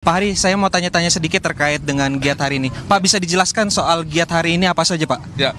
Pak Hari, saya mau tanya-tanya sedikit terkait dengan giat hari ini. Pak, bisa dijelaskan soal giat hari ini apa saja, Pak? Ya,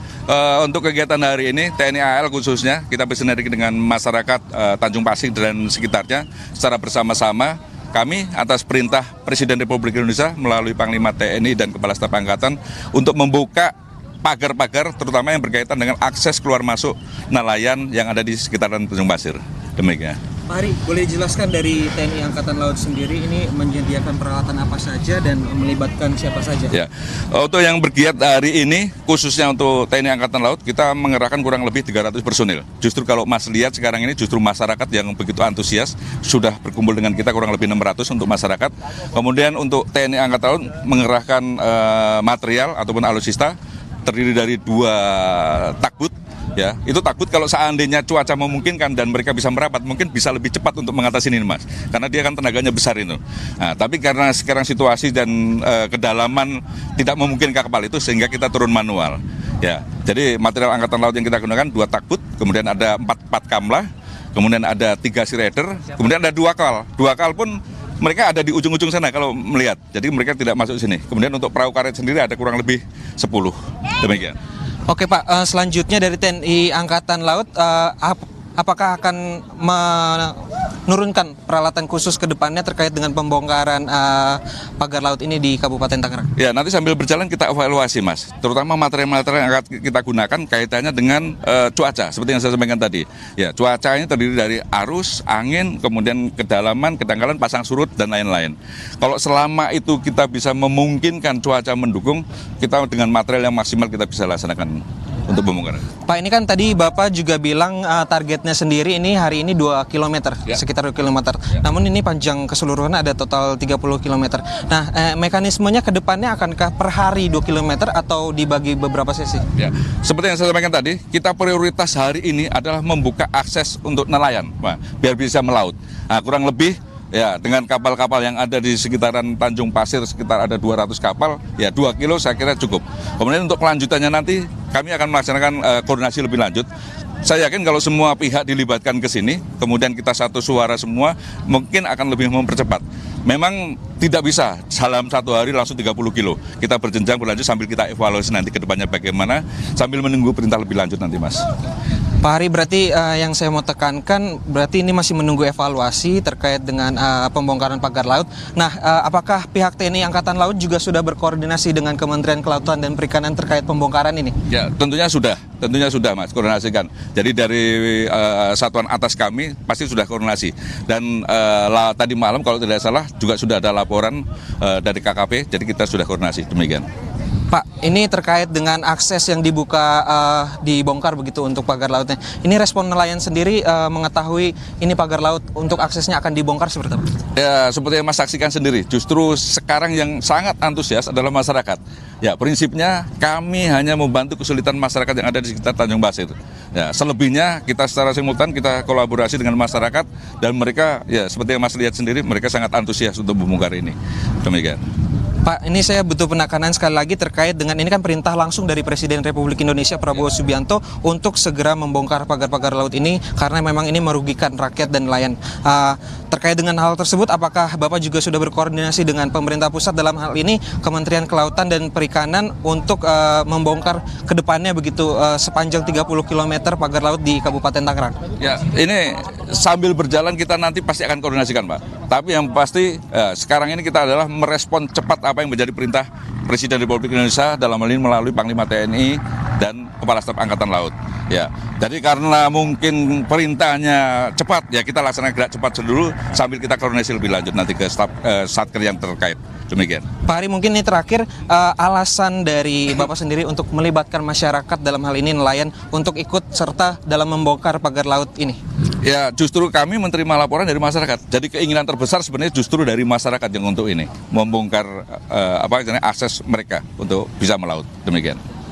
untuk kegiatan hari ini TNI AL khususnya kita bersinergi dengan masyarakat Tanjung Pasir dan sekitarnya secara bersama-sama. Kami atas perintah Presiden Republik Indonesia melalui Panglima TNI dan Kepala Staf Angkatan untuk membuka pagar-pagar terutama yang berkaitan dengan akses keluar masuk nelayan yang ada di sekitaran Tanjung Pasir. Demikian. Pak Hari, boleh dijelaskan dari TNI Angkatan Laut sendiri ini menyediakan peralatan apa saja dan melibatkan siapa saja? Ya, untuk yang bergiat hari ini, khususnya untuk TNI Angkatan Laut, kita mengerahkan kurang lebih 300 personil. Justru kalau Mas lihat sekarang ini justru masyarakat yang begitu antusias, sudah berkumpul dengan kita kurang lebih 600 untuk masyarakat. Kemudian untuk TNI Angkatan Laut mengerahkan material ataupun alutsista, terdiri dari 2 takbut. Ya, itu takut kalau seandainya cuaca memungkinkan dan mereka bisa merapat, mungkin bisa lebih cepat untuk mengatasi ini, Mas. Karena dia kan tenaganya besar itu. Nah, tapi karena sekarang situasi dan kedalaman tidak memungkinkan kapal itu, sehingga kita turun manual. Ya, jadi material Angkatan Laut yang kita gunakan 2 takbut, kemudian ada 4 kamlah, kemudian ada 3 sea rider, kemudian ada 2 kal. 2 kal pun mereka ada di ujung-ujung sana kalau melihat. Jadi mereka tidak masuk sini. Kemudian untuk perahu karet sendiri ada kurang lebih 10. Demikian. Oke Pak, selanjutnya dari TNI Angkatan Laut, apakah akan menurunkan peralatan khusus ke depannya terkait dengan pembongkaran pagar laut ini di Kabupaten Tangerang? Ya, nanti sambil berjalan kita evaluasi, Mas. Terutama material-material yang akan kita gunakan kaitannya dengan cuaca, seperti yang saya sampaikan tadi. Ya, cuaca ini terdiri dari arus, angin, kemudian kedalaman, kedangkalan, pasang surut, dan lain-lain. Kalau selama itu kita bisa memungkinkan cuaca mendukung, kita dengan material yang maksimal kita bisa laksanakan untuk pembongkaran. Pak, ini kan tadi Bapak juga bilang targetnya sendiri ini hari ini 2 km, ya, sekitar 2 km. Ya. Namun ini panjang keseluruhan ada total 30 km. Nah, mekanismenya ke depannya akankah per hari 2 km atau dibagi beberapa sesi? Ya, seperti yang saya sampaikan tadi, kita prioritas hari ini adalah membuka akses untuk nelayan, biar bisa melaut. Nah, kurang lebih ya, dengan kapal-kapal yang ada di sekitaran Tanjung Pasir sekitar ada 200 kapal, ya 2 kilo saya kira cukup. Kemudian untuk kelanjutannya nanti kami akan melaksanakan koordinasi lebih lanjut. Saya yakin kalau semua pihak dilibatkan ke sini, kemudian kita satu suara semua, mungkin akan lebih mempercepat. Memang tidak bisa dalam 1 hari langsung 30 kilo. Kita berjenjang berlanjut sambil kita evaluasi nanti ke depannya bagaimana, sambil menunggu perintah lebih lanjut nanti, Mas. Pak Hari, berarti yang saya mau tekankan, berarti ini masih menunggu evaluasi terkait dengan pembongkaran pagar laut. Nah, apakah pihak TNI Angkatan Laut juga sudah berkoordinasi dengan Kementerian Kelautan dan Perikanan terkait pembongkaran ini? Ya, tentunya sudah, Mas, koordinasikan. Jadi dari satuan atas kami pasti sudah koordinasi. Dan tadi malam kalau tidak salah juga sudah ada laporan dari KKP, jadi kita sudah koordinasi, demikian. Pak, ini terkait dengan akses yang dibuka, dibongkar begitu untuk pagar lautnya. Ini respon nelayan sendiri mengetahui ini pagar laut untuk aksesnya akan dibongkar seperti apa? Ya, seperti yang Mas saksikan sendiri, justru sekarang yang sangat antusias adalah masyarakat. Ya, prinsipnya kami hanya membantu kesulitan masyarakat yang ada di sekitar Tanjung Pasir. Ya, selebihnya kita secara simultan kita kolaborasi dengan masyarakat dan mereka, ya seperti yang Mas lihat sendiri, mereka sangat antusias untuk membongkar ini. Demikian. Pak, ini saya butuh penekanan sekali lagi terkait dengan ini kan perintah langsung dari Presiden Republik Indonesia Prabowo Subianto untuk segera membongkar pagar-pagar laut ini karena memang ini merugikan rakyat dan nelayan. Terkait dengan hal tersebut, apakah Bapak juga sudah berkoordinasi dengan pemerintah pusat dalam hal ini Kementerian Kelautan dan Perikanan untuk membongkar ke depannya begitu sepanjang 30 km pagar laut di Kabupaten Tangerang? Ya, ini sambil berjalan kita nanti pasti akan koordinasikan, Pak. Tapi yang pasti sekarang ini kita adalah merespon cepat apa yang menjadi perintah Presiden Republik Indonesia dalam hal ini melalui Panglima TNI dan Kepala Staf Angkatan Laut. Ya, jadi karena mungkin perintahnya cepat, ya kita laksanakan gerak cepat dulu sambil kita koordinasi lebih lanjut nanti ke satker yang terkait. Demikian. Pak Hari, mungkin ini terakhir, alasan dari Bapak sendiri untuk melibatkan masyarakat dalam hal ini nelayan untuk ikut serta dalam membongkar pagar laut ini? Ya, justru kami menerima laporan dari masyarakat. Jadi keinginan terbesar sebenarnya justru dari masyarakat yang untuk ini membongkar akses mereka untuk bisa melaut. Demikian.